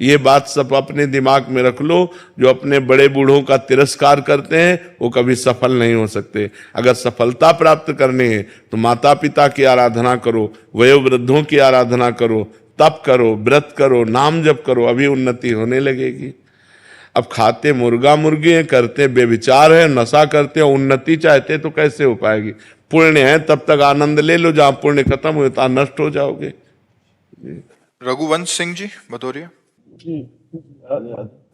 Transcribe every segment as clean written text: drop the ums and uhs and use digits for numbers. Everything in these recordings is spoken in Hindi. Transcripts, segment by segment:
ये बात सब अपने दिमाग में रख लो। जो अपने बड़े बूढ़ों का तिरस्कार करते हैं वो कभी सफल नहीं हो सकते। अगर सफलता प्राप्त करनी है तो माता पिता की आराधना करो, वयोवृद्धों की आराधना करो, तप करो, व्रत करो, नाम जप करो, अभी उन्नति होने लगेगी। अब खाते मुर्गा मुर्गी हैं, करते बेविचार है, नशा करते, उन्नति चाहते तो कैसे हो पाएगी। पुण्य है तब तक आनंद ले लो, जहां पुण्य खत्म हो तो नष्ट हो जाओगे। रघुवंश सिंह जी भदौरिया।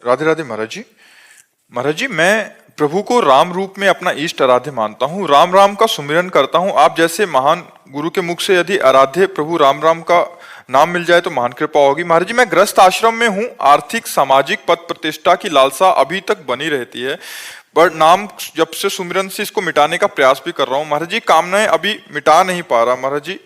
राधे राधे महाराज जी। महाराज जी, मैं प्रभु को राम रूप में अपना इष्ट आराध्य मानता हूँ, राम राम का सुमिरन करता हूँ। आप जैसे महान गुरु के मुख से यदि आराध्य प्रभु राम राम का नाम मिल जाए तो महान कृपा होगी। महाराज जी, मैं ग्रस्त आश्रम में हूँ, आर्थिक सामाजिक पद प्रतिष्ठा की लालसा अभी तक बनी रहती है, पर नाम जब से सुमिरन से इसको मिटाने का प्रयास भी कर रहा हूँ। महाराज जी, कामनाएं अभी मिटा नहीं पा रहा। महाराज जी,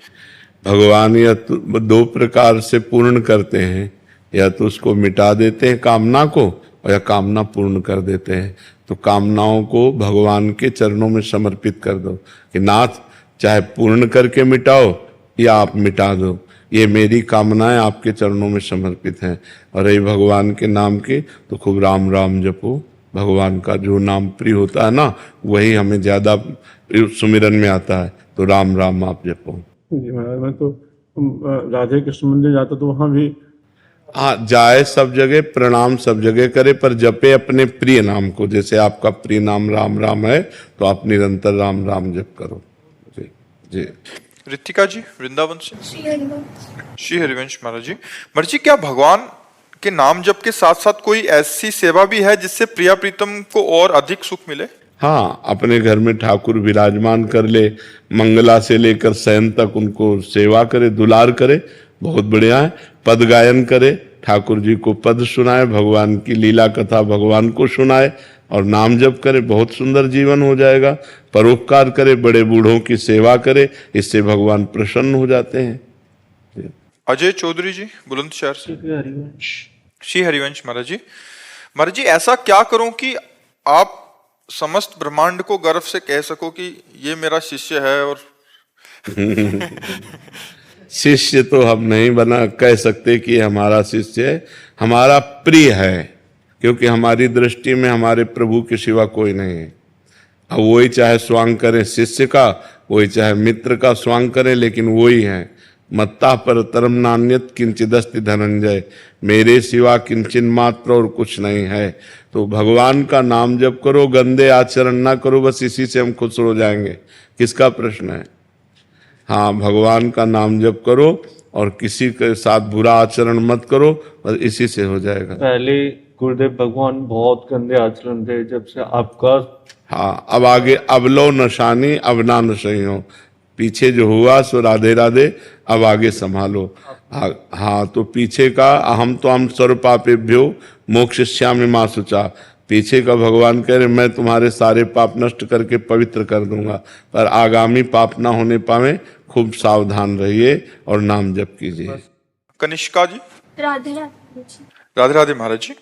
भगवान या तो दो प्रकार से पूर्ण करते हैं, या तो उसको मिटा देते हैं कामना को, और या कामना पूर्ण कर देते हैं। तो कामनाओं को भगवान के चरणों में समर्पित कर दो कि नाथ चाहे पूर्ण करके मिटाओ या आप मिटा दो, ये मेरी कामनाएं आपके चरणों में समर्पित हैं। और रही भगवान के नाम की तो खूब राम राम जपो। भगवान का जो नाम प्रिय होता है ना, वही हमें ज्यादा सुमिरन में आता है, तो राम राम आप जपो। जी महाराज, मैं तो राधे कृष्ण मंदिर जाता तो वहां भी हाँ, जाए सब जगह, प्रणाम सब जगह करे, पर जपे अपने प्रिय नाम को। जैसे आपका प्रिय नाम राम राम है तो आप निरंतर राम राम जप करो। जी जी। रितिका जी वृंदावन से। श्री हरिवंश महाराज जी। महाराज जी, क्या भगवान के नाम जप के साथ साथ कोई ऐसी सेवा भी है जिससे प्रिया प्रीतम को और अधिक सुख मिले? हाँ, अपने घर में ठाकुर विराजमान कर ले, मंगला से लेकर शयन तक उनको सेवा करे, दुलार करे, बहुत बढ़िया है। पद गायन करे, ठाकुर जी को पद सुनाए, भगवान की लीला कथा भगवान को सुनाए, और नाम जप करे, बहुत सुंदर जीवन हो जाएगा। परोपकार करे, बड़े बूढ़ों की सेवा करे, इससे भगवान प्रसन्न हो जाते हैं। अजय चौधरी जी बुलंदशहर से। श्री हरिवंश महाराज जी। महाराज जी, ऐसा क्या करूं कि आप समस्त ब्रह्मांड को गर्व से कह सको कि ये मेरा शिष्य है? और शिष्य तो हम नहीं बना कह सकते कि हमारा शिष्य है, हमारा प्रिय है, क्योंकि हमारी दृष्टि में हमारे प्रभु के सिवा कोई नहीं है। अब वही चाहे स्वांग करें शिष्य का, वही चाहे मित्र का स्वांग करें, लेकिन वही है। मत्ता पर तरम नान्यत किंचिदस्ति धनंजय, मेरे सिवा किंचन मात्र और कुछ नहीं है। तो भगवान का नाम जप करो, गंदे आचरण ना करो, बस इसी से हम खुश हो जाएंगे। किसका प्रश्न है? हाँ, भगवान का नाम जप करो और किसी के साथ बुरा आचरण मत करो, बस इसी से हो जाएगा। पहले गुरुदेव भगवान बहुत गंदे आचरण थे, जब से आपका हाँ, अब आगे अब लो नशानी अब ना नशही हो। पीछे जो हुआ सो राधे राधे, अब आगे संभालो। हाँ, तो पीछे का अहम तो हम सर्व पापेभ्यो मोक्षयिष्यामि मा शुचा, पीछे का भगवान कह रहे मैं तुम्हारे सारे पाप नष्ट करके पवित्र कर दूंगा, पर आगामी पाप ना होने पावे, खूब सावधान रहिए और नाम जप कीजिए। कनिष्का जी। राधे राधे। राधे राधे महाराज जी।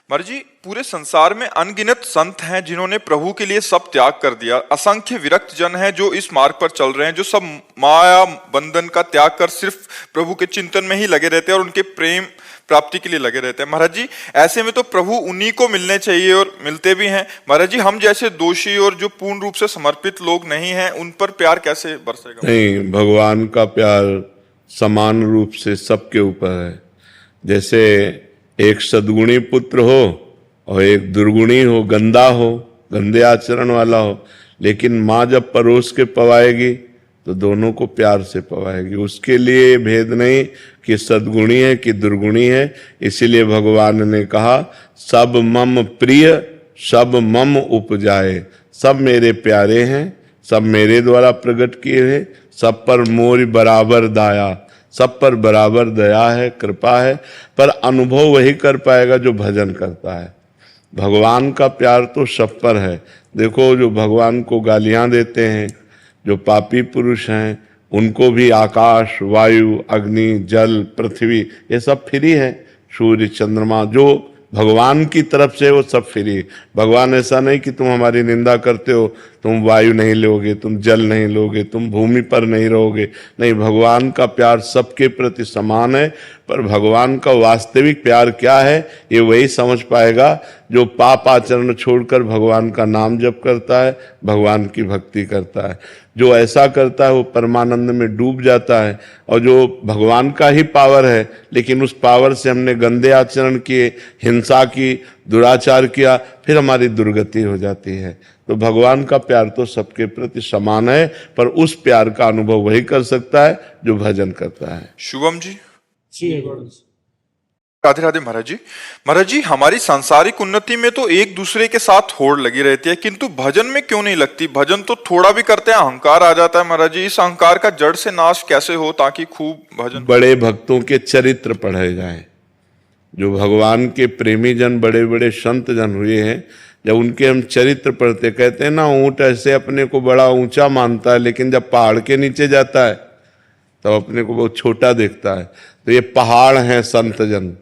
महाराज जी, पूरे संसार में अनगिनत संत हैं जिन्होंने प्रभु के लिए सब त्याग कर दिया। असंख्य विरक्त जन हैं जो इस मार्ग पर चल रहे हैं, जो सब माया बंधन का त्याग कर सिर्फ प्रभु के चिंतन में ही लगे रहते हैं और उनके प्रेम प्राप्ति के लिए लगे रहते हैं। महाराज जी, ऐसे में तो प्रभु उन्हीं को मिलने चाहिए और मिलते भी हैं। महाराज जी, हम जैसे दोषी और जो पूर्ण रूप से समर्पित लोग नहीं हैं, उन पर प्यार कैसे बरसेगा? नहीं, भगवान का प्यार समान रूप से सबके ऊपर है। जैसे एक सद्गुणी पुत्र हो और एक दुर्गुणी हो, गंदा हो, गंदे आचरण वाला हो, लेकिन माँ जब परोस के पवाएगी तो दोनों को प्यार से पवाएगी। उसके लिए भेद नहीं कि सद्गुणी है कि दुर्गुणी है। इसीलिए भगवान ने कहा सब मम प्रिय सब मम उपजाए, सब मेरे प्यारे हैं, सब मेरे द्वारा प्रकट किए हैं, सब पर मोर बराबर दाया, सब पर बराबर दया है, कृपा है। पर अनुभव वही कर पाएगा जो भजन करता है। भगवान का प्यार तो सब पर है। देखो, जो भगवान को गालियां देते हैं, जो पापी पुरुष हैं, उनको भी आकाश, वायु, अग्नि, जल, पृथ्वी, ये सब फ्री है। सूर्य, चंद्रमा, जो भगवान की तरफ से वो सब फ्री। भगवान ऐसा नहीं कि तुम हमारी निंदा करते हो तुम वायु नहीं लोगे, तुम जल नहीं लोगे, तुम भूमि पर नहीं रहोगे। नहीं, भगवान का प्यार सबके प्रति समान है, पर भगवान का वास्तविक प्यार क्या है ये वही समझ पाएगा जो पाप आचरण छोड़कर भगवान का नाम जप करता है, भगवान की भक्ति करता है। जो ऐसा करता है वो परमानंद में डूब जाता है। और जो भगवान का ही पावर है लेकिन उस पावर से हमने गंदे आचरण किए, हिंसा की, दुराचार किया, फिर हमारी दुर्गति हो जाती है। तो भगवान का प्यार तो सबके प्रति समान है, पर उस प्यार का अनुभव वही कर सकता है जो भजन करता है। शुभम जी। जी राधे राधे महाराज जी। महाराज जी, हमारी सांसारिक उन्नति में तो एक दूसरे के साथ होड़ लगी रहती है, किंतु भजन में क्यों नहीं लगती? भजन तो थोड़ा भी करते हैं अहंकार आ जाता है महाराज जी। इस अहंकार का जड़ से नाश कैसे हो ताकि खूब भजन? बड़े भक्तों के चरित्र पढ़े जाएं। जो भगवान के प्रेमी जन, बड़े बड़े संत जन हुए हैं, जब उनके हम चरित्र पढ़ते, कहते हैं ना, ऊंट ऐसे अपने को बड़ा ऊंचा मानता है लेकिन जब पहाड़ के नीचे जाता है तब अपने को बहुत छोटा देखता है। तो ये पहाड़ हैं संत जन,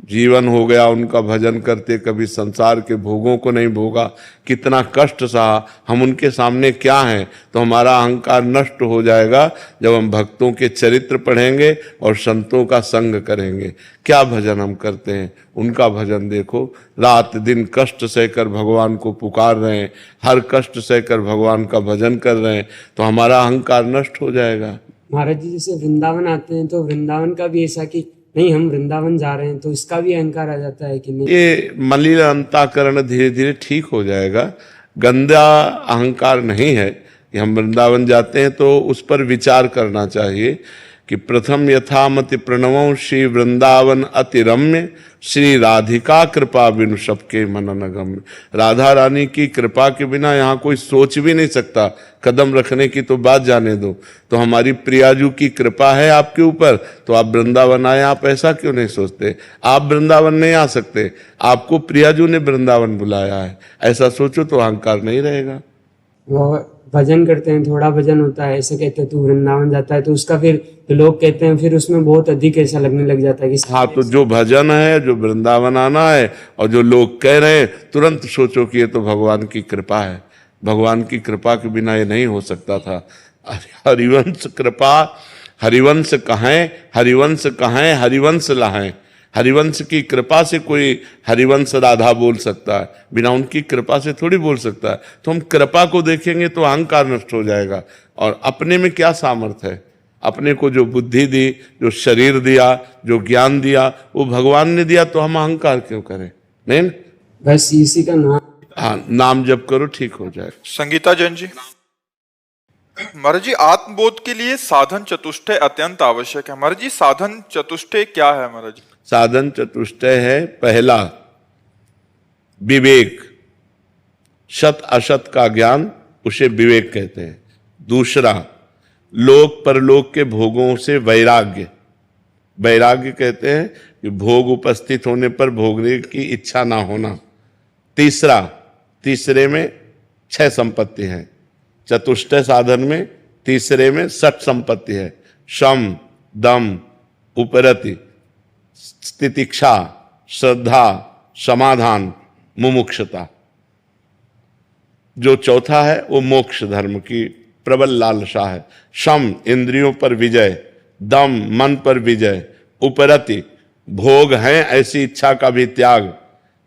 जीवन हो गया उनका भजन करते, कभी संसार के भोगों को नहीं भोगा, कितना कष्ट सहा। हम उनके सामने क्या हैं? तो हमारा अहंकार नष्ट हो जाएगा जब हम भक्तों के चरित्र पढ़ेंगे और संतों का संग करेंगे। क्या भजन हम करते हैं, उनका भजन देखो। रात दिन कष्ट सहकर भगवान को पुकार रहे हैं, हर कष्ट सहकर भगवान का भजन कर रहे हैं, तो हमारा अहंकार नष्ट हो जाएगा। महाराज जी, जैसे वृंदावन आते हैं तो वृंदावन का भी ऐसा कि नहीं हम वृंदावन जा रहे हैं, तो इसका भी अहंकार आ जाता है कि नहीं? ये मलिन अंतःकरण धीरे धीरे ठीक हो जाएगा। गंदा अहंकार नहीं है कि हम वृंदावन जाते हैं, तो उस पर विचार करना चाहिए कि प्रथम यथामति प्रणवं श्री वृंदावन अति रम्य, श्री राधिका कृपा बिनु सबके मन न गम्य। राधा रानी की कृपा के बिना यहाँ कोई सोच भी नहीं सकता, कदम रखने की तो बात जाने दो। तो हमारी प्रियाजू की कृपा है आपके ऊपर, तो आप वृंदावन आए। आप ऐसा क्यों नहीं सोचते? आप वृंदावन नहीं आ सकते, आपको प्रियाजू ने वृंदावन बुलाया है, ऐसा सोचो तो अहंकार नहीं रहेगा। वो भजन करते हैं, थोड़ा भजन होता है, ऐसे कहते हैं तू वृंदावन जाता है, तो उसका फिर तो लोग कहते हैं फिर उसमें बहुत अधिक ऐसा लगने लग जाता है कि हाँ, तो जो भजन है, जो वृंदावन आना है, और जो लोग कह रहे हैं, तुरंत सोचो कि ये तो भगवान की कृपा है। भगवान की कृपा के बिना ये नहीं हो सकता था। हरिवंश कृपा, हरिवंश कहें, हरिवंश कहें, हरिवंश लाहें। हरिवंश की कृपा से कोई हरिवंश राधा बोल सकता है, बिना उनकी कृपा से थोड़ी बोल सकता है। तो हम कृपा को देखेंगे तो अहंकार नष्ट हो जाएगा। और अपने में क्या सामर्थ्य है? अपने को जो बुद्धि दी, जो शरीर दिया, जो ज्ञान दिया, वो भगवान ने दिया, तो हम अहंकार क्यों करें? नहीं, बस इसी का नाम। हाँ, नाम जप करो, ठीक हो जाए। संगीता जैन जी। महाराज जी, आत्मबोध के लिए साधन चतुष्टय अत्यंत आवश्यक है। महाराज जी, साधन चतुष्टय क्या है महाराज जी? साधन चतुष्टय है, पहला विवेक, सत असत का ज्ञान, उसे विवेक कहते हैं। दूसरा लोक परलोक के भोगों से वैराग्य, वैराग्य कहते हैं कि भोग उपस्थित होने पर भोगने की इच्छा ना होना। तीसरा, तीसरे में 6 संपत्ति है, चतुष्टय साधन में तीसरे में 6 संपत्ति है। शम, दम, उपरति, तितिक्षा, श्रद्धा, समाधान, मुमुक्षता। जो चौथा है वो मोक्ष धर्म की प्रबल लालसा है। शम, इंद्रियों पर विजय, दम, मन पर विजय, उपरति, भोग है ऐसी इच्छा का भी त्याग,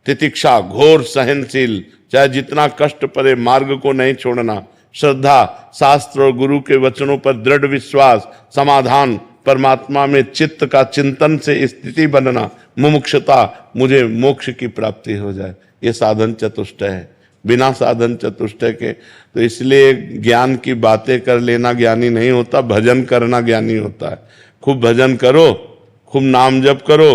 तितिक्षा, घोर सहनशील, चाहे जितना कष्ट पड़े मार्ग को नहीं छोड़ना, श्रद्धा, शास्त्र और गुरु के वचनों पर दृढ़ विश्वास, समाधान, परमात्मा में चित्त का चिंतन से स्थिति बनना, मुमुक्षता, मुझे मोक्ष की प्राप्ति हो जाए। ये साधन चतुष्टय है। बिना साधन चतुष्टय के तो इसलिए ज्ञान की बातें कर लेना ज्ञानी नहीं होता, भजन करना ज्ञानी होता है। खूब भजन करो, खूब नाम जप करो,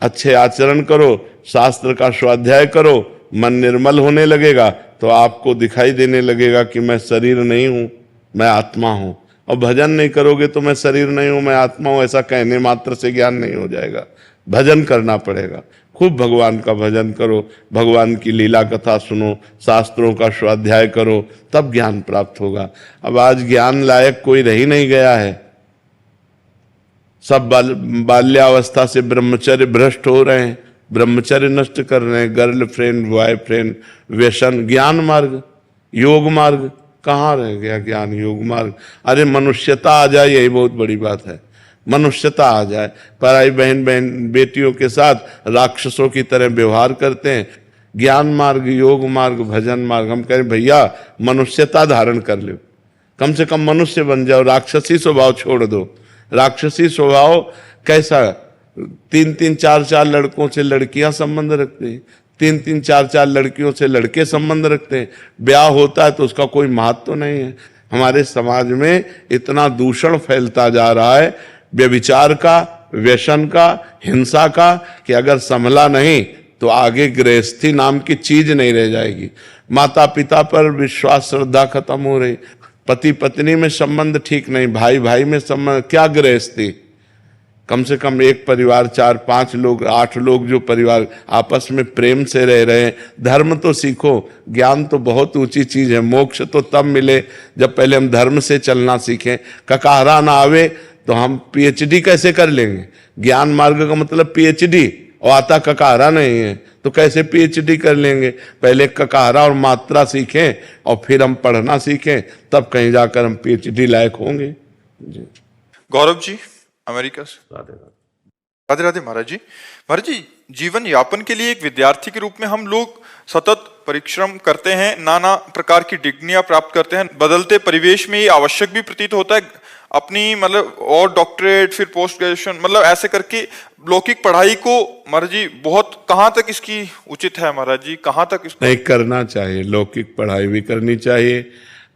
अच्छे आचरण करो, शास्त्र का स्वाध्याय करो, मन निर्मल होने लगेगा तो आपको दिखाई देने लगेगा कि मैं शरीर नहीं हूं, मैं आत्मा हूं। और भजन नहीं करोगे तो मैं शरीर नहीं हूं, मैं आत्मा हूं, ऐसा कहने मात्र से ज्ञान नहीं हो जाएगा। भजन करना पड़ेगा। खूब भगवान का भजन करो, भगवान की लीला कथा सुनो, शास्त्रों का स्वाध्याय करो, तब ज्ञान प्राप्त होगा। अब आज ज्ञान लायक कोई रह ही नहीं गया है। सब बाल्यावस्था से ब्रह्मचर्य भ्रष्ट हो रहे हैं, ब्रह्मचर्य नष्ट कर रहे हैं, गर्ल फ्रेंड, बॉय फ्रेंड, व्यसन, ज्ञान मार्ग, योग मार्ग, कहाँ रह गया ज्ञान योग मार्ग? अरे मनुष्यता आ जाए, यही बहुत बड़ी बात है। मनुष्यता आ जाए। पराई बहन बेटियों के साथ राक्षसों की तरह व्यवहार करते हैं। ज्ञान मार्ग, योग मार्ग, भजन मार्ग, हम कहें भैया मनुष्यता धारण कर लो, कम से कम मनुष्य बन जाओ, राक्षसी स्वभाव छोड़ दो। राक्षसी स्वभाव कैसा? 3-3, 4-4 लड़कों से लड़कियां संबंध रखते हैं, 3-3, 4-4 लड़कियों से लड़के संबंध रखते हैं। ब्याह होता है तो उसका कोई महत्व तो नहीं है। हमारे समाज में इतना दूषण फैलता जा रहा है, व्यभिचार का, व्यसन का, हिंसा का, कि अगर संभला नहीं तो आगे गृहस्थी नाम की चीज नहीं रह जाएगी। माता पिता पर विश्वास, श्रद्धा खत्म हो रही, पति पत्नी में संबंध ठीक नहीं, भाई भाई में संबंध, क्या गृहस्थी? कम से कम एक परिवार 4-5 लोग, 8 लोग जो परिवार आपस में प्रेम से रह रहे हैं। धर्म तो सीखो, ज्ञान तो बहुत ऊंची चीज है। मोक्ष तो तब मिले जब पहले हम धर्म से चलना सीखें। ककारा ना आवे तो हम पीएचडी कैसे कर लेंगे? ज्ञान मार्ग का मतलब पीएचडी, और आता ककारा नहीं है तो कैसे पीएचडी कर लेंगे? पहले ककारा और मात्रा सीखें और फिर हम पढ़ना सीखें, तब कहीं जाकर हम पीएचडी लायक होंगे। जी। गौरव जी, अमेरिका से। राधे राधे महाराज जी। महाराज जी, जीवन यापन के लिए एक विद्यार्थी के रूप में हम लोग सतत परिश्रम करते हैं, नाना प्रकार की डिग्रियां प्राप्त करते हैं। बदलते परिवेश में ये आवश्यक भी प्रतीत होता है अपनी मतलब और डॉक्टरेट, फिर पोस्ट ग्रेजुएशन, मतलब ऐसे करके लौकिक पढ़ाई को महाराज जी बहुत कहाँ तक इसकी उचित है महाराज जी, कहाँ तक इसको नहीं करना चाहिए? लौकिक पढ़ाई भी करनी चाहिए,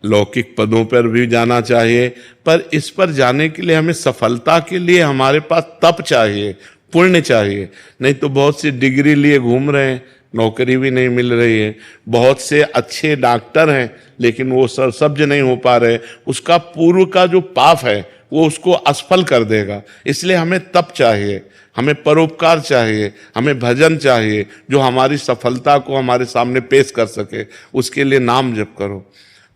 लौकिक पदों पर भी जाना चाहिए, पर इस पर जाने के लिए हमें सफलता के लिए हमारे पास तप चाहिए, पुण्य चाहिए। नहीं तो बहुत सी डिग्री लिए घूम रहे हैं, नौकरी भी नहीं मिल रही है। बहुत से अच्छे डॉक्टर हैं लेकिन वो सब्ज नहीं हो पा रहे। उसका पूर्व का जो पाप है वो उसको असफल कर देगा। इसलिए हमें तप चाहिए, हमें परोपकार चाहिए, हमें भजन चाहिए जो हमारी सफलता को हमारे सामने पेश कर सके। उसके लिए नाम जप करो,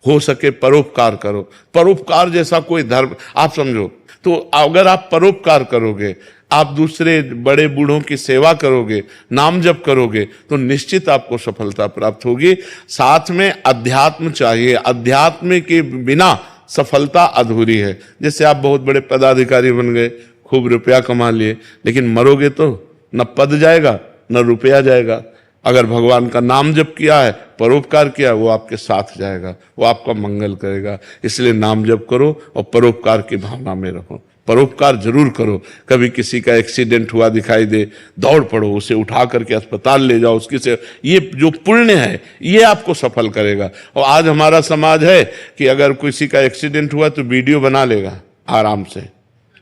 हो सके परोपकार करो। परोपकार जैसा कोई धर्म आप समझो तो अगर आप परोपकार करोगे, आप दूसरे बड़े बूढ़ों की सेवा करोगे, नाम जप करोगे, तो निश्चित आपको सफलता प्राप्त होगी। साथ में अध्यात्म चाहिए, अध्यात्म के बिना सफलता अधूरी है। जैसे आप बहुत बड़े पदाधिकारी बन गए, खूब रुपया कमा लिए, लेकिन मरोगे तो न पद जाएगा न रुपया जाएगा। अगर भगवान का नाम जप किया है, परोपकार किया, वो आपके साथ जाएगा, वो आपका मंगल करेगा। इसलिए नाम जप करो और परोपकार की भावना में रहो। परोपकार जरूर करो। कभी किसी का एक्सीडेंट हुआ दिखाई दे, दौड़ पड़ो, उसे उठा करके अस्पताल ले जाओ, उसकी से ये जो पुण्य है ये आपको सफल करेगा। और आज हमारा समाज है कि अगर किसी का एक्सीडेंट हुआ तो वीडियो बना लेगा आराम से,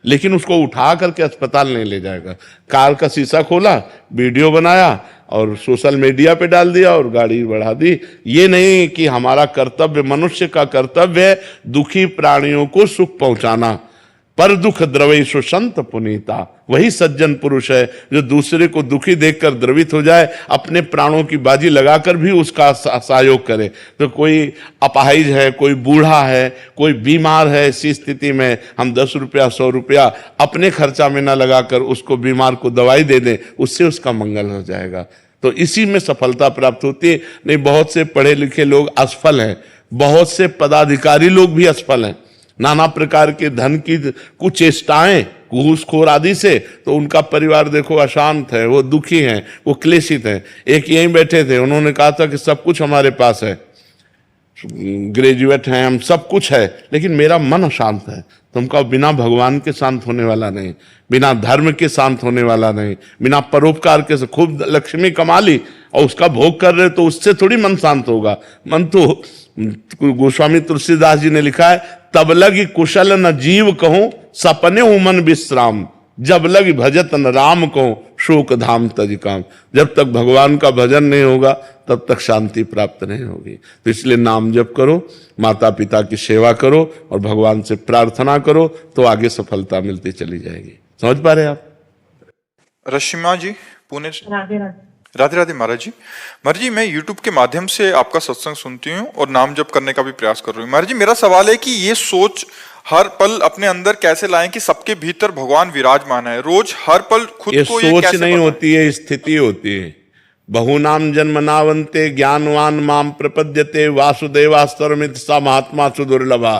लेकिन उसको उठा करके अस्पताल नहीं ले जाएगा। कार का शीशा खोला, वीडियो बनाया और सोशल मीडिया पे डाल दिया और गाड़ी बढ़ा दी। ये नहीं कि हमारा कर्तव्य, मनुष्य का कर्तव्य है दुखी प्राणियों को सुख पहुंचाना। पर दुख द्रवेशु संत पुनीता, वही सज्जन पुरुष है जो दूसरे को दुखी देखकर द्रवित हो जाए, अपने प्राणों की बाजी लगाकर भी उसका सहयोग करे। तो कोई अपाहिज है, कोई बूढ़ा है, कोई बीमार है, ऐसी स्थिति में हम 10 रुपया 100 रुपया अपने खर्चा में न लगाकर उसको बीमार को दवाई दे दें, उससे उसका मंगल हो जाएगा। तो इसी में सफलता प्राप्त होती है। नहीं, बहुत से पढ़े लिखे लोग असफल हैं, बहुत से पदाधिकारी लोग भी असफल हैं, नाना प्रकार के धन की कुचेष्टाएं, घूसखोर आदि से, तो उनका परिवार देखो अशांत है, वो दुखी हैं, वो क्लेशित हैं। एक यहीं बैठे थे, उन्होंने कहा था कि सब कुछ हमारे पास है, ग्रेजुएट हैं हम, सब कुछ है, लेकिन मेरा मन अशांत है। तुमका बिना भगवान के शांत होने वाला नहीं, बिना धर्म के शांत होने वाला नहीं, बिना परोपकार के। खूब लक्ष्मी कमा ली और उसका भोग कर रहे तो उससे थोड़ी मन शांत होगा। मन तो गोस्वामी तुलसीदास जी ने लिखा है, तब लगी कुशल न जीव कहूं सपने हूं मन विश्राम, जब लगी भजत न राम कहूं शोक धाम तज काम। जब तक भगवान का भजन नहीं होगा तब तक शांति प्राप्त नहीं होगी। तो इसलिए नाम जप करो, माता पिता की सेवा करो और भगवान से प्रार्थना करो, तो आगे सफलता मिलती चली जाएगी। समझ पा रहे आप? रश्मिमा जी, पुणे से। राधे राधे। राधे राधे महाराज जी। महाराज जी, मैं YouTube के माध्यम से आपका सत्संग सुनती हूँ और नाम जप करने का भी प्रयास कर रही हूँ। महाराज जी, मेरा सवाल है कि ये सोच हर पल अपने अंदर कैसे लाएं कि सबके भीतर भगवान विराजमान है। रोज हर पल खुद ये को सोच कैसे नहीं होती है, स्थिति होती है। बहुनाम जन्मनावन्ते ज्ञानवान माम प्रपद्यते वासुदेवास्तरमित सा महात्मा सुदुर्लभा।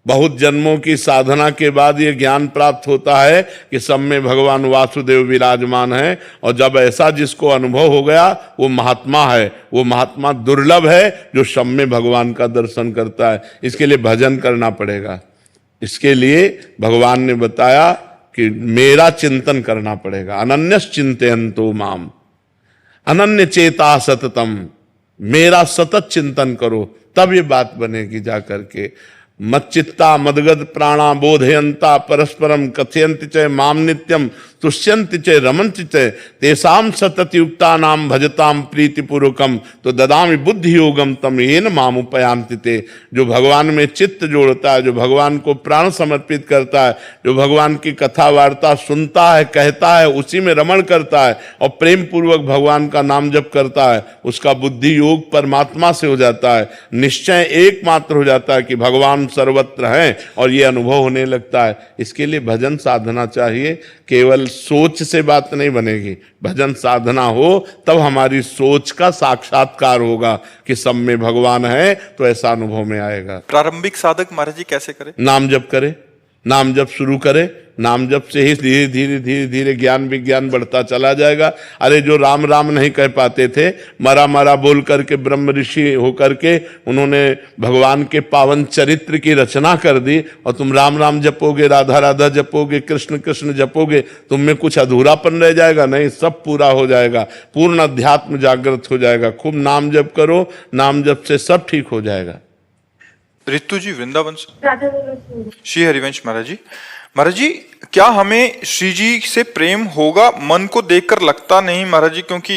बहुत जन्मों की साधना के बाद ये ज्ञान प्राप्त होता है कि सब में भगवान वासुदेव विराजमान है, और जब ऐसा जिसको अनुभव हो गया वो महात्मा है। वो महात्मा दुर्लभ है जो सब में भगवान का दर्शन करता है। इसके लिए भजन करना पड़ेगा। इसके लिए भगवान ने बताया कि मेरा चिंतन करना पड़ेगा। अनन्यस चिंतयन्तो माम, अनन्य चेता सततम, मेरा सतत चिंतन करो, तब ये बात बनेगी जा करके। मच्चित्ता मदगद प्राणा बोधयंता परस्परम कथयन्ति च माम नित्यम तुष्यन्ति च रमन्ति च तेषाम सततयुक्ता नाम भजताम प्रीतिपूर्वकम तो ददामि बुद्धि योगम तम येन माम उपयान्ति ते। जो भगवान में चित्त जोड़ता है, जो भगवान को प्राण समर्पित करता है, जो भगवान की कथा वार्ता सुनता है, कहता है, उसी में रमण करता है और प्रेम पूर्वक भगवान का नाम जप करता है, उसका बुद्धि योग परमात्मा से हो जाता है। निश्चय एकमात्र हो जाता है कि भगवान सर्वत्र हैं, और ये अनुभव होने लगता है। इसके लिए भजन साधना चाहिए। केवल सोच से बात नहीं बनेगी, भजन साधना हो तब हमारी सोच का साक्षात्कार होगा कि सब में भगवान है, तो ऐसा अनुभव में आएगा। प्रारंभिक साधक महाराज जी कैसे करे? नाम जप करे, नाम जप शुरू करे। नाम जप से ही धीरे धीरे धीरे धीरे ज्ञान विज्ञान बढ़ता चला जाएगा। अरे जो राम राम नहीं कह पाते थे, मरा मरा बोल करके ब्रह्म ऋषि होकर के उन्होंने भगवान के पावन चरित्र की रचना कर दी, और तुम राम राम जपोगे, राधा राधा जपोगे, कृष्ण कृष्ण जपोगे, तुम में कुछ अधूरापन रह जाएगा? नहीं, सब पूरा हो जाएगा, पूर्ण अध्यात्म जागृत हो जाएगा। खूब नाम जप करो, नाम जप से सब ठीक हो जाएगा। रितु जी वृंदावन से। श्री हरिवंश महाराज जी, महाराज जी क्या हमें श्री जी से प्रेम होगा? मन को देखकर लगता नहीं महाराज जी, क्योंकि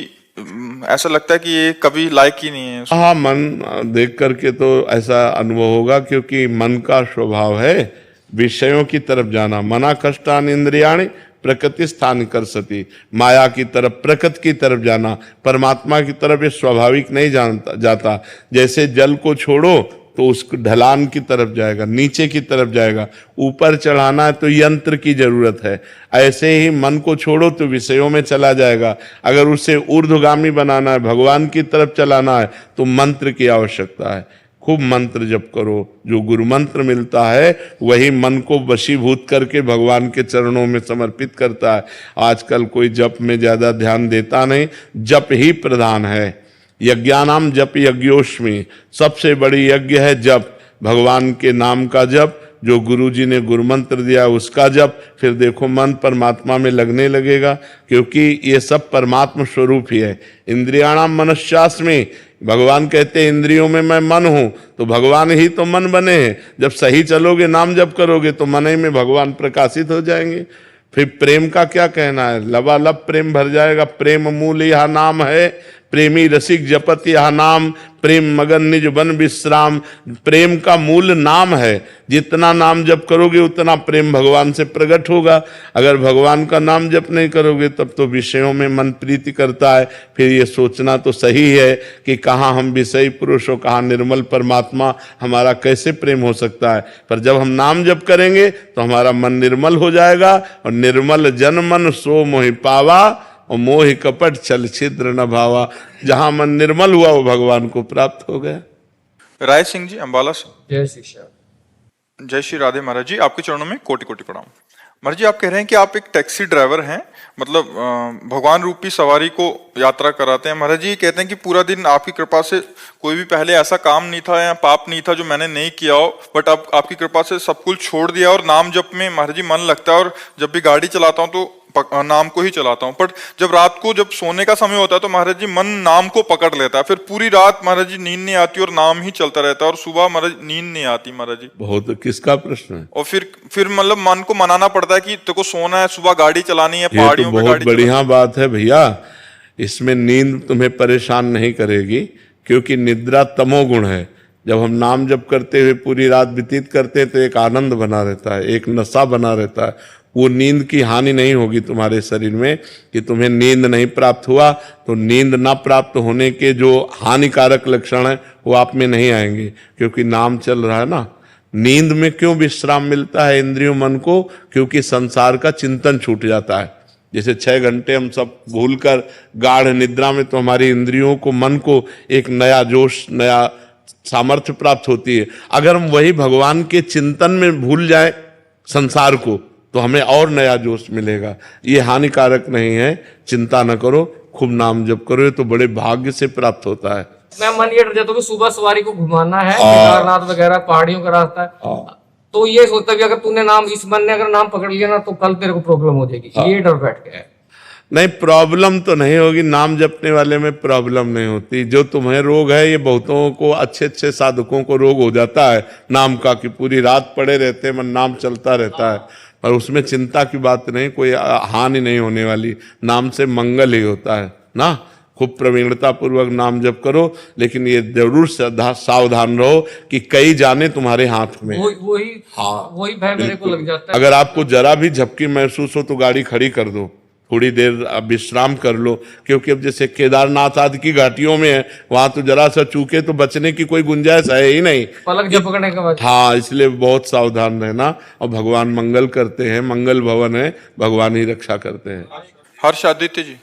ऐसा लगता है कि ये कभी लायक ही नहीं है। हाँ, मन देख करके तो ऐसा अनुभव होगा, क्योंकि मन का स्वभाव है विषयों की तरफ जाना। मना कष्टान इंद्रियाणि प्रकृति स्थान कर सती, माया की तरफ, प्रकृति की तरफ जाना। परमात्मा की तरफ ये स्वाभाविक नहीं जाता। जैसे जल को छोड़ो तो उसको ढलान की तरफ जाएगा, नीचे की तरफ जाएगा। ऊपर चढ़ाना है तो यंत्र की जरूरत है। ऐसे ही मन को छोड़ो तो विषयों में चला जाएगा। अगर उसे ऊर्ध्वगामी बनाना है, भगवान की तरफ चलाना है, तो मंत्र की आवश्यकता है। खूब मंत्र जप करो। जो गुरु मंत्र मिलता है वही मन को वशीभूत करके भगवान के चरणों में समर्पित करता है। आजकल कोई जप में ज्यादा ध्यान देता नहीं, जप ही प्रधान है। यज्ञानाम जप यज्ञोष्मी, सबसे बड़ी यज्ञ है जप, भगवान के नाम का जप, जो गुरु जी ने गुरु मंत्र दिया उसका जप। फिर देखो मन परमात्मा में लगने लगेगा, क्योंकि ये सब परमात्मा स्वरूप ही है। इंद्रियाणाम मनश्चास्मि, भगवान कहते हैं इंद्रियों में मैं मन हूं, तो भगवान ही तो मन बने हैं। जब सही चलोगे, नाम जप करोगे, तो मन ही में भगवान प्रकाशित हो जाएंगे। फिर प्रेम का क्या कहना है, लबालब प्रेम भर जाएगा। प्रेम मूल यह नाम है, प्रेमी रसिक जपत यह नाम, प्रेम मगन निज बन विश्राम। प्रेम का मूल नाम है। जितना नाम जप करोगे उतना प्रेम भगवान से प्रकट होगा। अगर भगवान का नाम जप नहीं करोगे तब तो विषयों में मन प्रीति करता है। फिर ये सोचना तो सही है कि कहाँ हम विषयी पुरुष हो, कहाँ निर्मल परमात्मा, हमारा कैसे प्रेम हो सकता है। पर जब हम नाम जप करेंगे तो हमारा मन निर्मल हो जाएगा, और निर्मल जन मन सो मोहि पावा, और मोहि कपट छल छिद्र न भावा। जहां मन निर्मल हुआ वो भगवान को प्राप्त हो गया। राय सिंह जी अंबाला से। जय शिक्षा। जय श्री राधे महाराज जी, आपके चरणों में कोटि कोटि प्रणाम। महाराज जी आप कह रहे हैं कि आप एक टैक्सी ड्राइवर हैं, मतलब भगवान रूपी सवारी को यात्रा कराते हैं। महाराज जी कहते हैं कि पूरा दिन आपकी कृपा से कोई भी पहले ऐसा काम नहीं था या पाप नहीं था जो मैंने नहीं किया हो, बट अब आपकी कृपा से सब कुछ छोड़ दिया और नाम जप में महाराज जी मन लगता है। और जब भी गाड़ी चलाता हूँ तो नाम को ही चलाता हूँ। पर जब रात को जब सोने का समय होता है तो महाराज जी मन नाम को पकड़ लेता है। फिर पूरी रात महाराज जी नींद नहीं आती और नाम ही चलता रहता है, और सुबह महाराज नींद नहीं आती महाराज जी। बहुत किसका प्रश्न है। और फिर मतलब मन को मनाना पड़ता है कि तेको सोना है, सुबह गाड़ी चलानी है, पहाड़ियों पे बहुत बढ़िया बात है भैया। इसमें नींद तुम्हें परेशान नहीं करेगी, क्योंकि निद्रा तमोगुण है। जब हम नाम जप करते हुए पूरी रात व्यतीत करते हैं तो एक आनंद बना रहता है, एक नशा बना रहता है। वो नींद की हानि नहीं होगी तुम्हारे शरीर में कि तुम्हें नींद नहीं प्राप्त हुआ, तो नींद ना प्राप्त होने के जो हानिकारक लक्षण है वो आप में नहीं आएंगे, क्योंकि नाम चल रहा है ना। नींद में क्यों विश्राम मिलता है इंद्रियों मन को? क्योंकि संसार का चिंतन छूट जाता है। जैसे 6 घंटे हम सब भूलकर गाढ़ निद्रा में, तो हमारी इंद्रियों को, मन को एक नया जोश, नया सामर्थ्य प्राप्त होती है। अगर हम वही भगवान के चिंतन में भूल जाए संसार को, तो हमें और नया जोश मिलेगा। ये हानिकारक नहीं है, चिंता न करो, खूब नाम जप करो, ये तो बड़े भाग्य से प्राप्त होता है। मैं मन ये डर जाता हूँ कि सुबह सवारी को घुमाना है, केदारनाथ वगैरह पहाड़ियों का रास्ता है, तो ये सोचता भी अगर तूने नाम, इस मन ने अगर नाम पकड़ लिया ना, तो कल तेरे को प्रॉब्लम हो जाएगी। ये डर बैठ गया है। नहीं, प्रॉब्लम तो नहीं होगी, नाम जपने वाले में प्रॉब्लम नहीं होती। जो तुम्हें रोग है, ये बहुतों को, अच्छे अच्छे साधकों को रोग हो जाता है नाम का, कि पूरी रात पड़े रहते हैं, मन नाम चलता रहता है। और उसमें चिंता की बात नहीं, कोई हानि नहीं होने वाली, नाम से मंगल ही होता है ना। खूब प्रवीणता पूर्वक नाम जप करो, लेकिन ये जरूर सावधान रहो कि कई जाने तुम्हारे हाथ में। वही भय मेरे को लग जाता है। अगर आपको जरा भी झपकी महसूस हो तो गाड़ी खड़ी कर दो, थोड़ी देर आप विश्राम कर लो, क्योंकि अब जैसे केदारनाथ आदि की घाटियों में है, वहां तो जरा सा चूके तो बचने की कोई गुंजाइश है ही नहीं, पलक झपकने के बाद। हाँ, इसलिए बहुत सावधान रहना। और भगवान मंगल करते हैं, मंगल भवन है, भगवान ही रक्षा करते हैं। हर्ष आदित्य जी,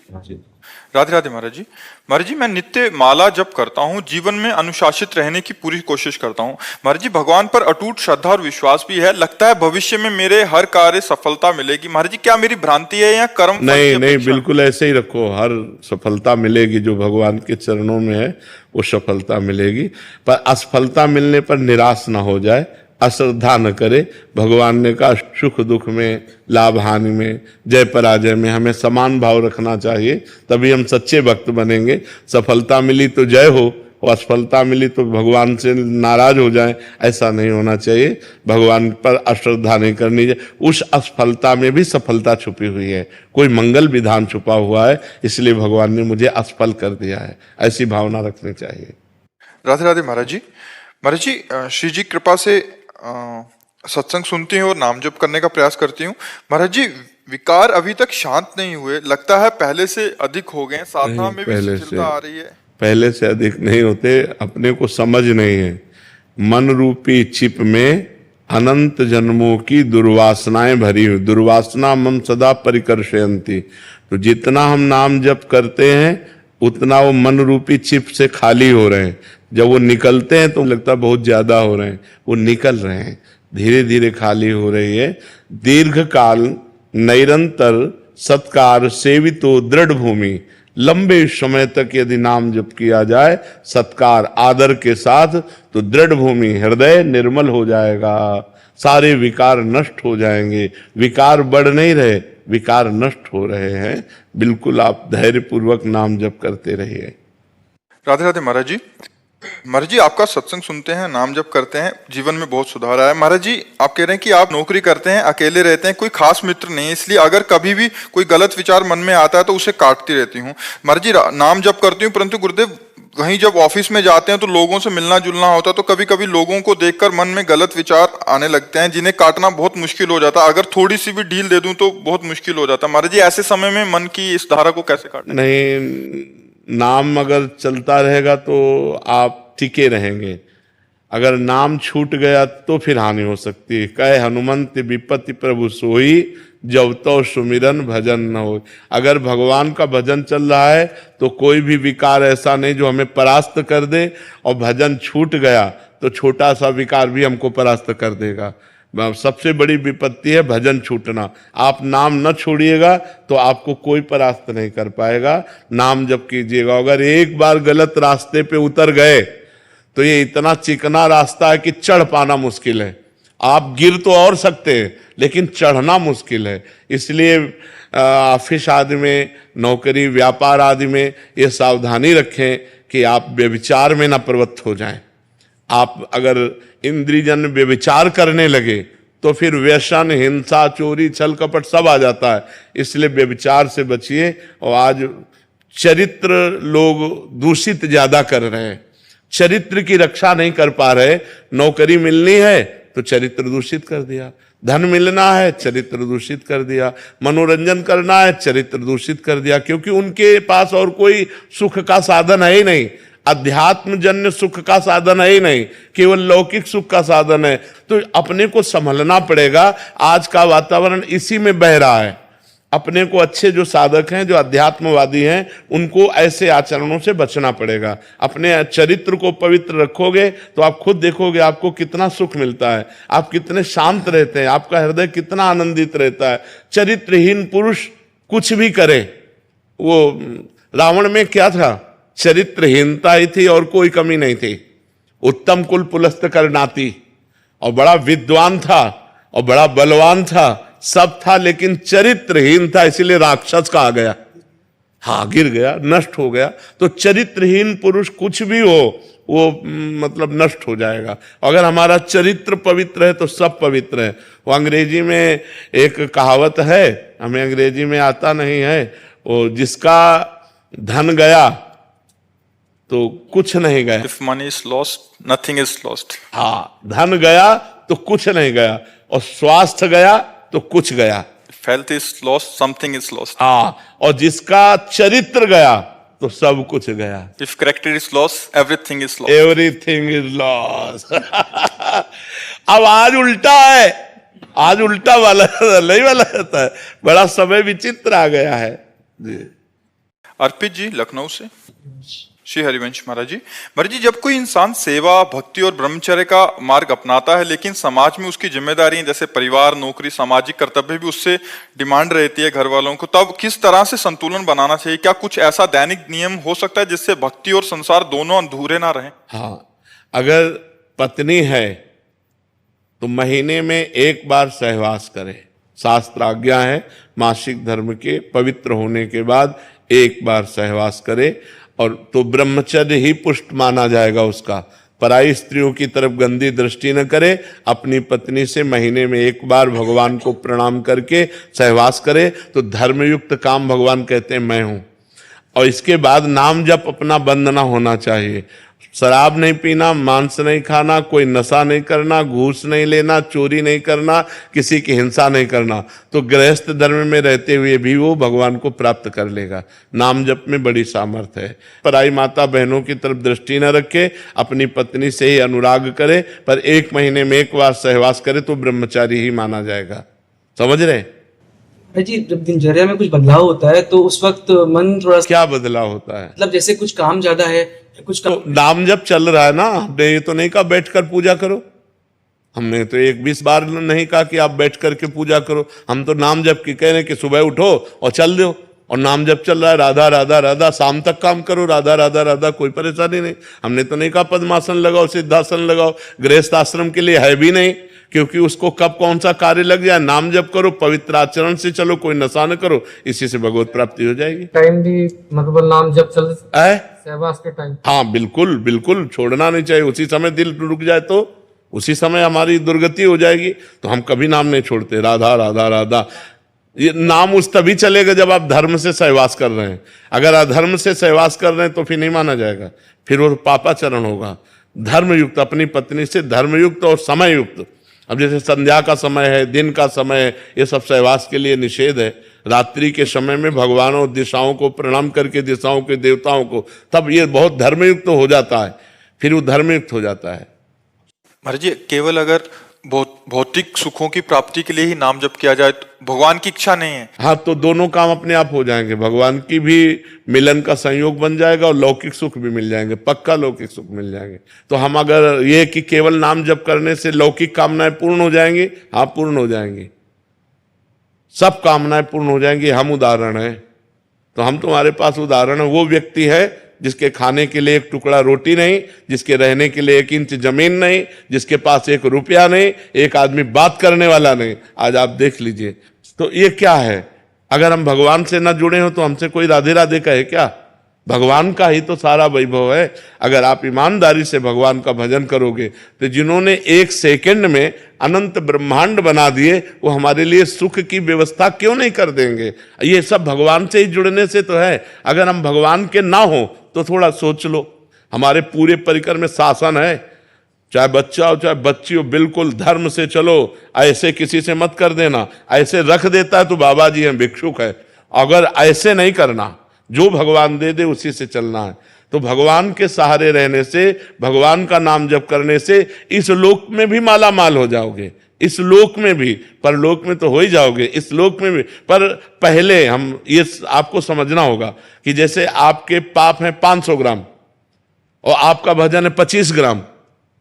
राधे राधे महाराज जी। महाराज जी, मैं नित्य माला जप करता हूँ, जीवन में अनुशासित रहने की पूरी कोशिश करता हूँ। महाराज जी, भगवान पर अटूट श्रद्धा और विश्वास भी है, लगता है भविष्य में मेरे हर कार्य सफलता मिलेगी। महाराज जी, क्या मेरी भ्रांति है या कर्म? नहीं नहीं, बिल्कुल ऐसे ही रखो, हर सफलता मिलेगी। जो भगवान के चरणों में है वो सफलता मिलेगी। पर असफलता मिलने पर निराश ना हो जाए, अश्रद्धा न करे। भगवान ने कहा सुख दुख में, लाभ हानि में, जय पराजय में हमें समान भाव रखना चाहिए, तभी हम सच्चे भक्त बनेंगे। सफलता मिली तो जय हो, और असफलता मिली तो भगवान से नाराज हो जाए, ऐसा नहीं होना चाहिए। भगवान पर अश्रद्धा नहीं करनी चाहिए। उस असफलता में भी सफलता छुपी हुई है, कोई मंगल विधान छुपा हुआ है, इसलिए भगवान ने मुझे असफल कर दिया है, ऐसी भावना रखनी चाहिए। राधे राधे महाराज जी। महाराज जी, श्री जी कृपा से सत्संग सुनती हूँ और नाम जप करने का प्रयास करती हूँ। महाराज जी, विकार अभी तक शांत नहीं हुए, लगता है पहले से अधिक हो गए, साधना में भी शिथिलता आ रही है। पहले से अधिक नहीं होते, अपने को समझ नहीं है। मन रूपी छिप में अनंत जन्मों की दुर्वासनाएं भरी हुई, दुर्वासना मम सदा परिकर्षयन्ति। तो जितना हम नाम जप करते हैं उतना वो मन रूपी छिप से खाली हो रहे हैं। जब वो निकलते हैं तो लगता है बहुत ज्यादा हो रहे हैं, वो निकल रहे हैं, धीरे धीरे खाली हो रही है। दीर्घ काल निरंतर सत्कार सेवितो दृढ़ भूमि, लंबे समय तक यदि नाम जप किया जाए सत्कार आदर के साथ, तो दृढ़ भूमि, हृदय निर्मल हो जाएगा, सारे विकार नष्ट हो जाएंगे। विकार बढ़ नहीं रहे, विकार नष्ट हो रहे हैं। बिल्कुल आप धैर्य पूर्वक नाम जप करते रहिए। राधे राधे महाराज जी। महाराज जी, आपका सत्संग सुनते हैं, नाम जप करते हैं, जीवन में बहुत सुधार आया। महाराज जी, आप कह रहे हैं कि आप नौकरी करते हैं, अकेले रहते हैं, कोई खास मित्र नहीं है, इसलिए अगर कभी भी कोई गलत विचार मन में आता है तो उसे काटती रहती हूँ। महाराज जी, नाम जप करती हूँ, परंतु गुरुदेव वहीं जब ऑफिस में जाते हैं तो लोगों से मिलना जुलना होता है, तो कभी कभी लोगों को देखकर मन में गलत विचार आने लगते हैं, जिन्हें काटना बहुत मुश्किल हो जाता है। अगर थोड़ी सी भी ढील दे दूं तो बहुत मुश्किल हो जाता है। महाराज जी, ऐसे समय में मन की इस धारा को कैसे काटें? नहीं, नाम अगर चलता रहेगा तो आप टिके रहेंगे, अगर नाम छूट गया तो फिर हानि हो सकती है। कहे हनुमंत विपत्ति प्रभु सोई, जब तो सुमिरन भजन न हो। अगर भगवान का भजन चल रहा है तो कोई भी विकार ऐसा नहीं जो हमें परास्त कर दे, और भजन छूट गया तो छोटा सा विकार भी हमको परास्त कर देगा। सबसे बड़ी विपत्ति है भजन छूटना। आप नाम न छोड़िएगा तो आपको कोई परास्त नहीं कर पाएगा। नाम जप कीजिएगा। अगर एक बार गलत रास्ते पे उतर गए तो ये इतना चिकना रास्ता है कि चढ़ पाना मुश्किल है। आप गिर तो और सकते हैं लेकिन चढ़ना मुश्किल है। इसलिए ऑफिस आदि में, नौकरी व्यापार आदि में ये सावधानी रखें कि आप व्यभिचार में न प्रवृत्त हो जाएं। आप अगर इंद्रियजन व्यभिचार करने लगे तो फिर व्यसन, हिंसा, चोरी, छल कपट सब आ जाता है। इसलिए व्यभिचार से बचिए। और आज चरित्र लोग दूषित ज्यादा कर रहे हैं, चरित्र की रक्षा नहीं कर पा रहे। नौकरी मिलनी है तो चरित्र दूषित कर दिया, धन मिलना है चरित्र दूषित कर दिया, मनोरंजन करना है चरित्र दूषित कर दिया, क्योंकि उनके पास और कोई सुख का साधन है ही नहीं, अध्यात्म जन्य सुख का साधन है ही नहीं, केवल लौकिक सुख का साधन है। तो अपने को संभलना पड़ेगा। आज का वातावरण इसी में बह रहा है। अपने को अच्छे जो साधक हैं, जो अध्यात्मवादी हैं, उनको ऐसे आचरणों से बचना पड़ेगा। अपने चरित्र को पवित्र रखोगे तो आप खुद देखोगे आपको कितना सुख मिलता है, आप कितने शांत रहते हैं, आपका हृदय कितना आनंदित रहता है। चरित्रहीन पुरुष कुछ भी करे, वो रावण में क्या था, चरित्रहीनता ही थी और कोई कमी नहीं थी। उत्तम कुल पुलस्त करनाती, और बड़ा विद्वान था और बड़ा बलवान था, सब था, लेकिन चरित्रहीन था, इसीलिए राक्षस कहा गया। हाँ, गिर गया, नष्ट हो गया। तो चरित्रहीन पुरुष कुछ भी हो वो मतलब नष्ट हो जाएगा। अगर हमारा चरित्र पवित्र है तो सब पवित्र है। वो अंग्रेजी में एक कहावत है, हमें अंग्रेजी में आता नहीं है, वो जिसका धन गया तो कुछ नहीं गया। If money is lost, nothing is lost. हाँ, धन गया तो कुछ नहीं गया, और स्वास्थ्य गया तो कुछ गया। If health is lost, something is lost. हाँ, और जिसका चरित्र गया तो सब कुछ गया। If character is lost, everything is lost. Everything is loss. अब आज उल्टा है, आज उल्टा वाला नहीं वाला रहता है। बड़ा समय विचित्र आ गया है जी। अर्पित जी लखनऊ से। श्री हरिवंश महाराज जी, जब कोई इंसान सेवा, भक्ति और ब्रह्मचर्य का मार्ग अपनाता है, लेकिन समाज में उसकी जिम्मेदारियां जैसे परिवार, नौकरी, सामाजिक कर्तव्य भी उससे डिमांड रहती है घर वालों को, तब किस तरह से संतुलन बनाना चाहिए? क्या कुछ ऐसा दैनिक नियम हो सकता है जिससे भक्ति और संसार दोनों अधूरे ना रहें? हाँ, अगर पत्नी है तो महीने में एक बार सहवास करे। शास्त्र आज्ञा है मासिक धर्म के पवित्र होने के बाद एक बार सहवास करे, और तो ब्रह्मचर्य ही पुष्ट माना जाएगा उसका। पराई स्त्रियों की तरफ गंदी दृष्टि न करे, अपनी पत्नी से महीने में एक बार भगवान को प्रणाम करके सहवास करे तो धर्मयुक्त काम भगवान कहते हैं मैं हूं। और इसके बाद नाम जप अपना बंद ना होना चाहिए। शराब नहीं पीना, मांस नहीं खाना, कोई नशा नहीं करना, घूस नहीं लेना, चोरी नहीं करना, किसी की हिंसा नहीं करना, तो गृहस्थ धर्म में रहते हुए भी वो भगवान को प्राप्त कर लेगा। नाम जप में बड़ी सामर्थ्य है। पराई माता बहनों की तरफ दृष्टि न रखे, अपनी पत्नी से ही अनुराग करे, पर एक महीने में एक बार सहवास करे तो ब्रह्मचारी ही माना जाएगा। समझ रहे? भाई जी, जब दिनचर्या में कुछ बदलाव होता है तो उस वक्त मन थोड़ा क्या बदलाव होता है? मतलब जैसे कुछ काम ज्यादा है, कुछ काम तो नाम जप चल रहा है ना, हमने ये तो नहीं कहा बैठकर पूजा करो। हमने तो 20 बार नहीं कहा कि आप बैठ करके पूजा करो। हम तो नाम जप की कह रहे कि सुबह उठो और चल दो, और नाम जप चल रहा है, राधा राधा राधा, शाम तक काम करो, राधा राधा राधा, कोई परेशानी नहीं। हमने तो नहीं कहा पद्मासन लगाओ, सिद्धासन लगाओ, गृहस्थ आश्रम के लिए है भी नहीं, क्योंकि उसको कब कौन सा कार्य लग जाए। नाम जप करो, पवित्र आचरण से चलो, कोई नशा न करो, इसी से भगवत प्राप्ति हो जाएगी। टाइम भी मतलब नाम जब चल सहवास के टाइम, हाँ बिल्कुल बिल्कुल, छोड़ना नहीं चाहिए। उसी समय दिल रुक जाए तो उसी समय हमारी दुर्गति हो जाएगी। तो हम कभी नाम नहीं छोड़ते, राधा राधा राधा। ये नाम उस तभी चलेगा जब आप धर्म से सहवास कर रहे हैं। अगर अधर्म से सहवास कर रहे हैं तो फिर नहीं माना जाएगा, फिर वो पापाचरण होगा। धर्मयुक्त, अपनी पत्नी से धर्मयुक्त और समययुक्त। अब जैसे संध्या का समय है, दिन का समय है, ये सब सहवास के लिए निषेध है। रात्रि के समय में भगवान और दिशाओं को प्रणाम करके, दिशाओं के देवताओं को, तब ये बहुत धर्मयुक्त हो जाता है, फिर वो धर्मयुक्त हो जाता है। महाराज जी, केवल अगर भौतिक सुखों की प्राप्ति के लिए ही नाम जप किया जाए तो भगवान की इच्छा नहीं है? हाँ, तो दोनों काम अपने आप हो जाएंगे। भगवान की भी मिलन का संयोग बन जाएगा और लौकिक सुख भी मिल जाएंगे, पक्का लौकिक सुख मिल जाएंगे। तो हम अगर ये कि केवल नाम जप करने से लौकिक कामनाएं पूर्ण हो जाएंगी, हाँ पूर्ण हो जाएंगी, सब कामनाएं पूर्ण हो जाएंगी। हम उदाहरण है, तो हम तुम्हारे पास उदाहरण है। वो व्यक्ति है जिसके खाने के लिए एक टुकड़ा रोटी नहीं, जिसके रहने के लिए 1 इंच जमीन नहीं, जिसके पास 1 रुपया नहीं, एक आदमी बात करने वाला नहीं। आज आप देख लीजिए, तो ये क्या है? अगर हम भगवान से न जुड़े हो तो हमसे कोई राधे राधे कहे क्या? भगवान का ही तो सारा वैभव है। अगर आप ईमानदारी से भगवान का भजन करोगे तो जिन्होंने 1 सेकंड में अनंत ब्रह्मांड बना दिए, वो हमारे लिए सुख की व्यवस्था क्यों नहीं कर देंगे? ये सब भगवान से ही जुड़ने से तो है। अगर हम भगवान के ना हो तो थोड़ा सोच लो, हमारे पूरे परिकर में शासन है, चाहे बच्चा हो चाहे बच्ची हो, बिल्कुल धर्म से चलो, ऐसे किसी से मत कर देना। ऐसे रख देता है तो बाबा जी हैं, भिक्षुक है। अगर ऐसे नहीं करना, जो भगवान दे दे उसी से चलना है। तो भगवान के सहारे रहने से, भगवान का नाम जप करने से इस लोक में भी माला माल हो जाओगे, इस लोक में भी, परलोक में तो हो ही जाओगे, इस लोक में भी। पर पहले हम ये आपको समझना होगा कि जैसे आपके पाप हैं 500 ग्राम और आपका भजन है 25 ग्राम,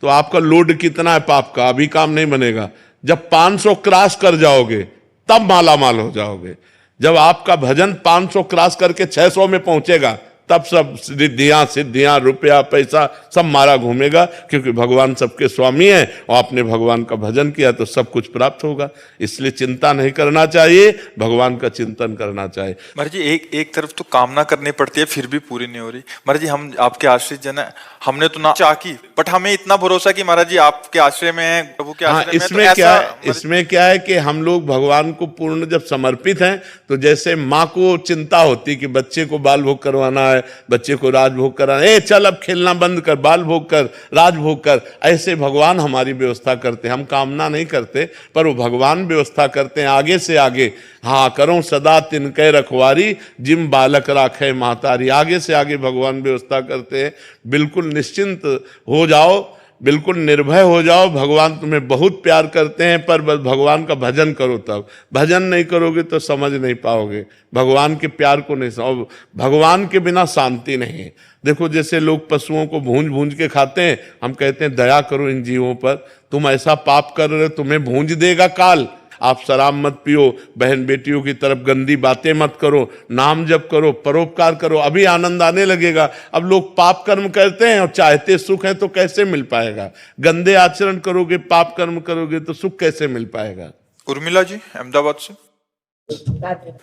तो आपका लोड कितना है पाप का? अभी काम नहीं बनेगा। जब 500 क्रॉस कर जाओगे तब माला माल हो जाओगे। जब आपका भजन 500 क्रॉस करके 600 में पहुंचेगा तब सब सिद्धियां रुपया पैसा सब मारा घूमेगा, क्योंकि भगवान सबके स्वामी हैं और आपने भगवान का भजन किया तो सब कुछ प्राप्त होगा। इसलिए चिंता नहीं करना चाहिए, भगवान का चिंतन करना चाहिए। महाराज जी एक तरफ तो कामना करनी पड़ती है फिर भी पूरी नहीं हो रही। महाराज जी हम आपके आश्रित जन है, हमने तो ना चाह की, बट हमें इतना भरोसा कि महाराज जी आपके आश्रय में है, प्रभु के आश्रय में। इसमें क्या है, इसमें क्या है कि हम लोग भगवान को पूर्ण जब समर्पित हैं तो जैसे माँ को चिंता होती कि बच्चे को बाल भोग करवाना है, बच्चे को राजभोग कराना, ए चल अब खेलना बंद कर, बाल भोग कर, राजभोग कर, ऐसे भगवान हमारी व्यवस्था करते हैं। हम कामना नहीं करते पर वो भगवान व्यवस्था करते हैं आगे से आगे। हाँ करो सदा तिनके रखवारी, जिम बालक राखे महतारी। आगे से आगे भगवान व्यवस्था करते हैं। बिल्कुल निश्चिंत हो जाओ, बिल्कुल निर्भय हो जाओ। भगवान तुम्हें बहुत प्यार करते हैं, पर बस भगवान का भजन करो। तब भजन नहीं करोगे तो समझ नहीं पाओगे, भगवान के प्यार को नहीं समझ। भगवान के बिना शांति नहीं है। देखो जैसे लोग पशुओं को भूंज भूंज के खाते हैं, हम कहते हैं दया करो इन जीवों पर, तुम ऐसा पाप कर रहे हो तुम्हें भूंज देगा काल। आप शराब मत पियो, बहन बेटियों की तरफ गंदी बातें मत करो, नाम जप करो, परोपकार करो, अभी आनंद आने लगेगा। अब लोग पाप कर्म करते हैं और चाहते सुख है तो कैसे मिल पाएगा? गंदे आचरण करोगे, पाप कर्म करोगे तो सुख कैसे मिल पाएगा? उर्मिला जी अहमदाबाद से।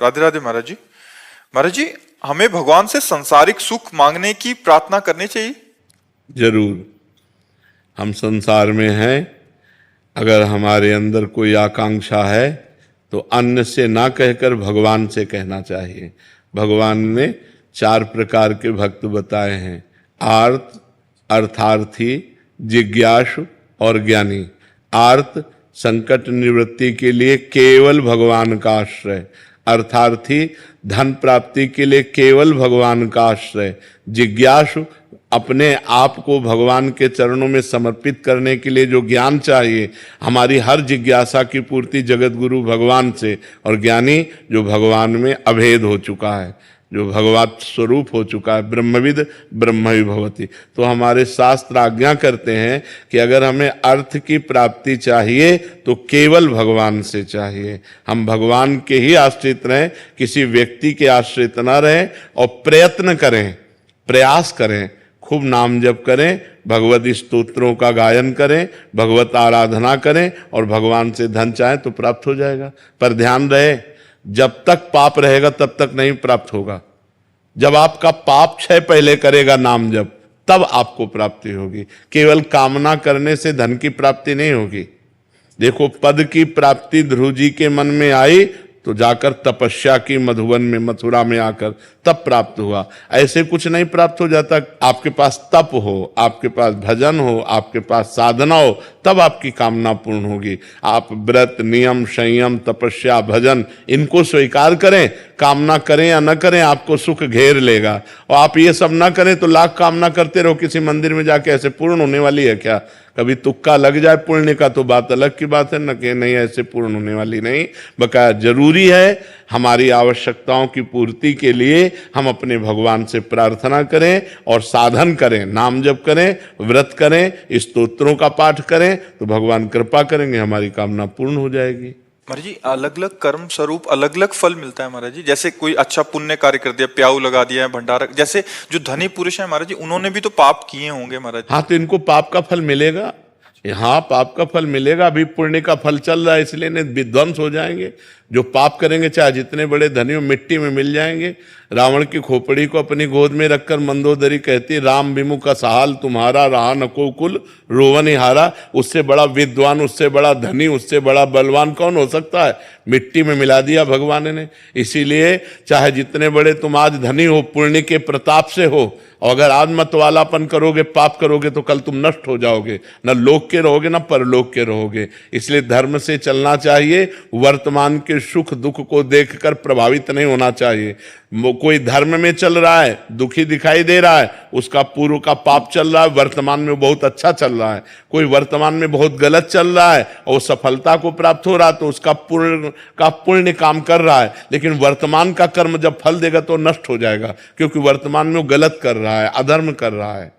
राधे राधे महाराज जी। महाराज जी हमें भगवान से संसारिक सुख मांगने की प्रार्थना करनी चाहिए? जरूर। हम संसार में हैं, अगर हमारे अंदर कोई आकांक्षा है तो अन्य से ना कहकर भगवान से कहना चाहिए। भगवान ने 4 प्रकार के भक्त बताए हैं, आर्त, अर्थार्थी, जिज्ञासु और ज्ञानी। आर्त संकट निवृत्ति के लिए केवल भगवान का आश्रय, अर्थार्थी धन प्राप्ति के लिए केवल भगवान का आश्रय, जिज्ञासु अपने आप को भगवान के चरणों में समर्पित करने के लिए जो ज्ञान चाहिए, हमारी हर जिज्ञासा की पूर्ति जगत गुरु भगवान से, और ज्ञानी जो भगवान में अभेद हो चुका है, जो भगवत स्वरूप हो चुका है, ब्रह्मविद ब्रह्म भवति। तो हमारे शास्त्र आज्ञा करते हैं कि अगर हमें अर्थ की प्राप्ति चाहिए तो केवल भगवान से चाहिए। हम भगवान के ही आश्रित रहें, किसी व्यक्ति के आश्रित न रहें, और प्रयत्न करें, प्रयास करें, खूब नाम जप करें, भगवत स्तोत्रों का गायन करें, भगवत आराधना करें, और भगवान से धन चाहें तो प्राप्त हो जाएगा। पर ध्यान रहे, जब तक पाप रहेगा तब तक नहीं प्राप्त होगा। जब आपका पाप क्षय पहले करेगा नाम जप, तब आपको प्राप्ति होगी। केवल कामना करने से धन की प्राप्ति नहीं होगी। देखो पद की प्राप्ति ध्रुव जी के मन में आई तो जाकर तपस्या की मधुवन में, मथुरा में आकर तब प्राप्त हुआ। ऐसे कुछ नहीं प्राप्त हो जाता। आपके पास तप हो, आपके पास भजन हो, आपके पास साधना हो, तब आपकी कामना पूर्ण होगी। आप व्रत, नियम, संयम, तपस्या, भजन इनको स्वीकार करें, कामना करें या न करें आपको सुख घेर लेगा। और आप ये सब ना करें तो लाख कामना करते रहो, किसी मंदिर में जाके ऐसे पूर्ण होने वाली है क्या? कभी तुक्का लग जाए पुण्य का तो बात अलग की बात है, न कि नहीं ऐसे पूर्ण होने वाली नहीं। बकाया जरूरी है हमारी आवश्यकताओं की पूर्ति के लिए हम अपने भगवान से प्रार्थना करें और साधन करें, नाम जप करें, व्रत करें, स्तोत्रों का पाठ करें, तो भगवान कृपा करेंगे, हमारी कामना पूर्ण हो जाएगी। महाराज जी अलग अलग कर्म स्वरूप अलग अलग फल मिलता है महाराज जी। जैसे कोई अच्छा पुण्य कार्य कर दिया, प्याऊ लगा दिया है, भंडारा, जैसे जो धनी पुरुष है महाराज जी उन्होंने भी तो पाप किए होंगे महाराज। हाँ तो इनको पाप का फल मिलेगा, हाँ पाप का फल मिलेगा। अभी पुण्य का फल चल रहा है, इसलिए नहीं विध्वंस हो जाएंगे। जो पाप करेंगे चाहे जितने बड़े धनी हो, मिट्टी में मिल जाएंगे। रावण की खोपड़ी को अपनी गोद में रखकर मंदोदरी कहती, राम विमुख सहाल तुम्हारा, रहा नको कुल रोवन हारा। उससे बड़ा विद्वान, उससे बड़ा धनी, उससे बड़ा बलवान कौन हो सकता है? मिट्टी में मिला दिया भगवान ने। इसीलिए चाहे जितने बड़े तुम आज धनी हो, पुण्य के प्रताप से हो, और अगर आज मतवालापन करोगे, पाप करोगे तो कल तुम नष्ट हो जाओगे, न लोक के रहोगे न परलोक के रहोगे। इसलिए धर्म से चलना चाहिए, वर्तमान के सुख दुख को देखकर प्रभावित नहीं होना चाहिए। कोई धर्म में चल रहा है, दुखी दिखाई दे रहा है, उसका पूर्व का पाप चल रहा है, वर्तमान में बहुत अच्छा चल रहा है। कोई वर्तमान में बहुत गलत चल रहा है और सफलता को प्राप्त हो रहा है, तो उसका पुण्य काम कर रहा है, लेकिन वर्तमान का कर्म जब फल देगा तो नष्ट हो जाएगा, क्योंकि वर्तमान में वो गलत कर रहा है, अधर्म कर रहा है।